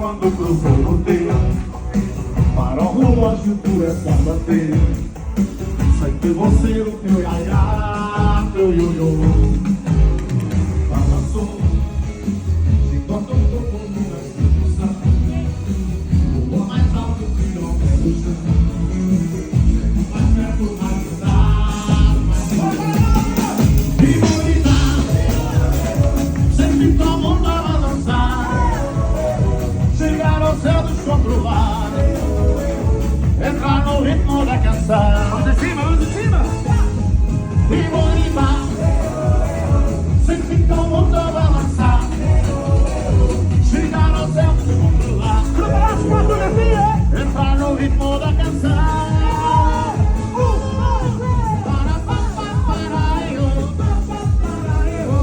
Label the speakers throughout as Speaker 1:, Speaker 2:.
Speaker 1: quando cruzou no teu. Para o relógio começa a bater. Sei que vou ser o teu iaiá, teu ioiô. Balançou, enquanto eu estou comigo na sedução. Voa mais alto que não quer o chão. Chego mais perto, mais tarde, mais e vou gritar, sempre que o mundo a balançar. Chegar ao céu descontrolado, entrar no ritmo da canção.
Speaker 2: Vamos em cima, vamos em cima!
Speaker 1: E vou gritar, sempre que o mundo a balançar. Chegar ao céu descontrolado,
Speaker 2: Preparados para a fotografia!
Speaker 1: entrar no ritmo da canção. Para, pa, pa, para, eu. Pa, pa, para, eu.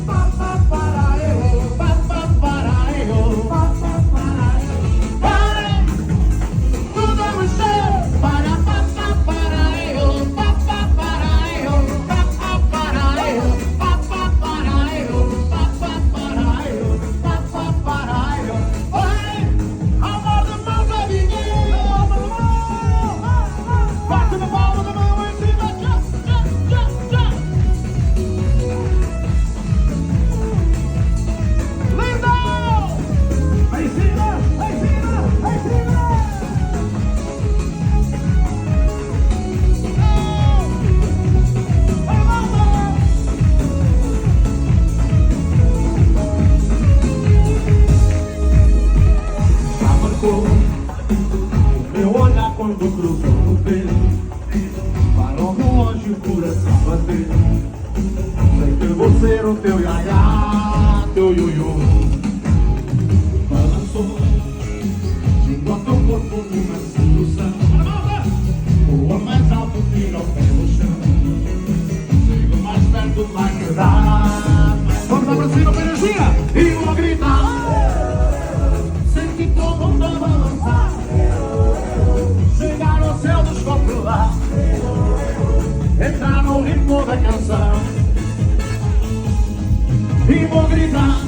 Speaker 1: Pa, pa, para, eu. Pa, pa, para, eu. Pa, pa, para, eu. Vai, tudo é mexer. Para, pa, pa, para, eu. Pa, pa, para, eu. Pa, pa, para, eu. Pa, pa, para, eu. Pa, pa, para, eu. Pa, pa, para, eu. Vai, amor de mão pra ninguém. Bate na palma da mão em cima. Já, já, já, já. Lindo!
Speaker 2: Aí em cima, aí em cima, aí em cima!
Speaker 1: Já marcou o meu olhar quando cruzou no peito. Para o relógio o coração bater. Sei que vou ser o teu iaiá, teu ioiô. Balançou, junto ao teu corpo numa sedução. Voa mais alto que não pé no chão. Chego mais perto, mais que dá.
Speaker 2: Vamos lá para cima, para energia!
Speaker 1: E vou gritar, sempre que o mundo a balançar. Chegar ao céu descontrolar, entrar no ritmo da canção. E vou gritar,